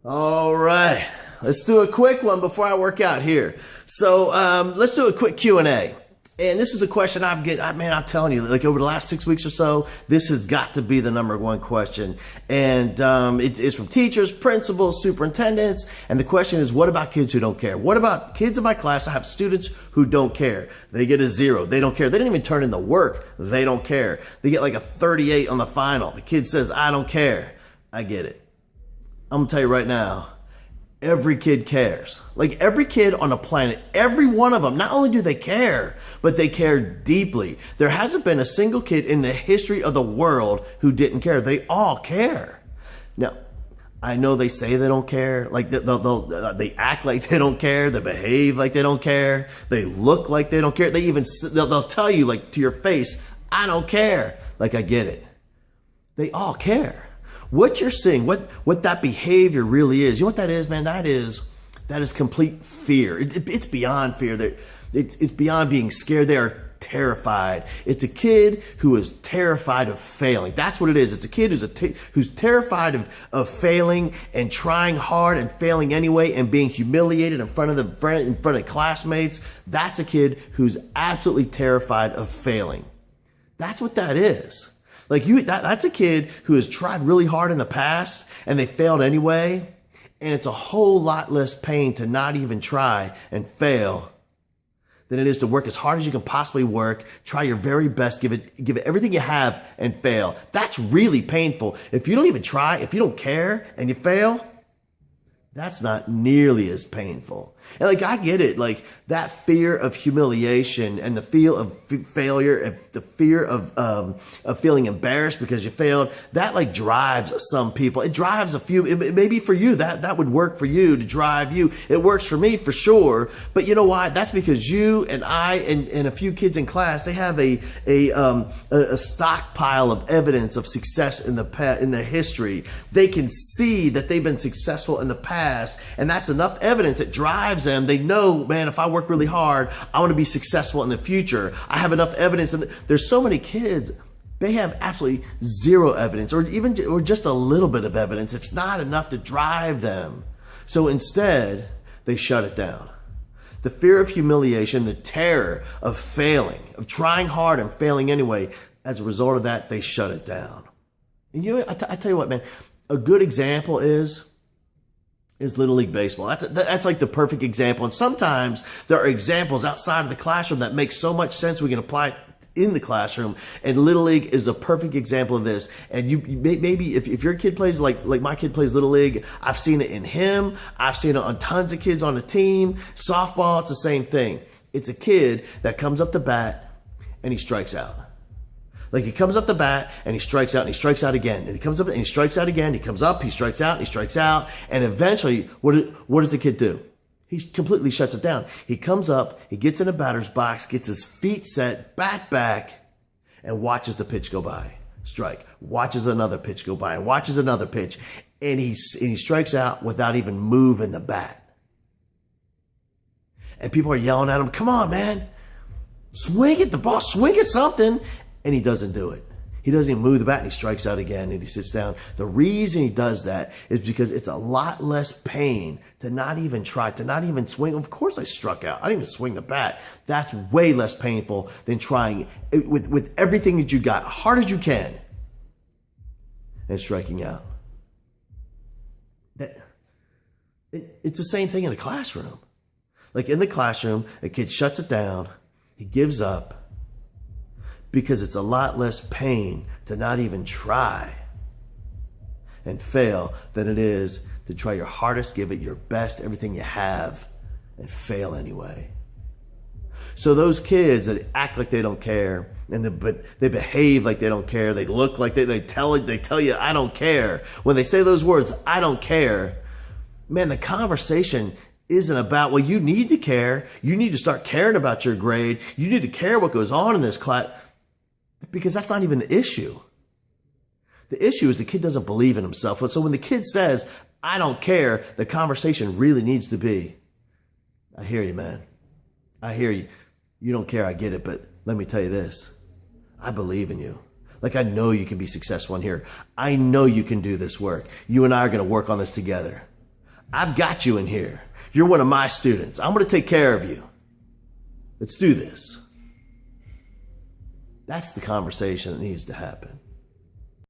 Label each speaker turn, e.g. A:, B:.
A: All right, let's do a quick one before I work out here. So let's do a quick Q&A. And this is a question man, I'm telling you, like over the last 6 weeks or so, this has got to be the number one question. And it's from teachers, principals, superintendents. And the question is, what about kids who don't care? What about kids in my class? I have students who don't care. They get a 0. They don't care. They didn't even turn in the work. They don't care. They get like a 38 on the final. The kid says, I don't care. I get it. I'm gonna tell you right now, every kid cares. Like every kid on the planet, every one of them, not only do they care, but they care deeply. There hasn't been a single kid in the history of the world who didn't care. They all care. Now, I know they say they don't care. Like they act like they don't care. They behave like they don't care. They look like they don't care. They'll tell you like to your face, I don't care. Like I get it. They all care. What you're seeing, what that behavior really is, you know what that is, man? That is complete fear. It's beyond fear. It's beyond being scared. They are terrified. It's a kid who is terrified of failing. That's what it is. It's a kid who's terrified of failing and trying hard and failing anyway and being humiliated in front of classmates. That's a kid who's absolutely terrified of failing. That's what that is. Like that's a kid who has tried really hard in the past and they failed anyway. And it's a whole lot less pain to not even try and fail than it is to work as hard as you can possibly work, try your very best, give it everything you have and fail. That's really painful. If you don't even try, if you don't care and you fail, that's not nearly as painful. And like, I get it. Like that fear of humiliation and the feel of failure, the fear of feeling embarrassed because you failed, that like drives some people. It drives a few, maybe for you, that would work for you to drive you. It works for me for sure. But you know why? That's because you and I and a few kids in class, they have a stockpile of evidence of success in their history. They can see that they've been successful in the past, and that's enough evidence. It drives them. They know, man, if I work really hard, I want to be successful in the future. I have enough evidence. And there's so many kids, they have absolutely zero evidence or just a little bit of evidence. It's not enough to drive them. So instead, they shut it down. The fear of humiliation, the terror of failing, of trying hard and failing anyway, as a result of that, they shut it down. And you know, I tell you what, man, a good example is Little League Baseball. That's like the perfect example. And sometimes there are examples outside of the classroom that make so much sense we can apply it in the classroom. And Little League is a perfect example of this. And you maybe if your kid plays like my kid plays Little League, I've seen it in him. I've seen it on tons of kids on the team. Softball, it's the same thing. It's a kid that comes up to bat and he strikes out. Like he comes up the bat and he strikes out and he strikes out again. And he comes up and he strikes out again. He comes up, he strikes out, and he strikes out. And eventually, what does the kid do? He completely shuts it down. He comes up, he gets in a batter's box, gets his feet set, bat back, and watches the pitch go by. Strike. Watches another pitch go by and watches another pitch. And he strikes out without even moving the bat. And people are yelling at him, come on, man. Swing at the ball, swing at something. And he doesn't do it. He doesn't even move the bat and he strikes out again and he sits down. The reason he does that is because it's a lot less pain to not even try, to not even swing. Of course I struck out. I didn't even swing the bat. That's way less painful than trying with everything that you got, hard as you can, and striking out. It's the same thing in the classroom. Like in the classroom, a kid shuts it down. He gives up. Because it's a lot less pain to not even try and fail than it is to try your hardest, give it your best, everything you have, and fail anyway. So those kids that act like they don't care, but they behave like they don't care, they look like they tell you, I don't care. When they say those words, I don't care, man, the conversation isn't about, well, you need to care. You need to start caring about your grade. You need to care what goes on in this class. Because that's not even the issue. The issue is the kid doesn't believe in himself. So when the kid says, I don't care, the conversation really needs to be, I hear you, man. I hear you. You don't care, I get it, but let me tell you this. I believe in you. Like, I know you can be successful in here. I know you can do this work. You and I are going to work on this together. I've got you in here. You're one of my students. I'm going to take care of you. Let's do this. That's the conversation that needs to happen.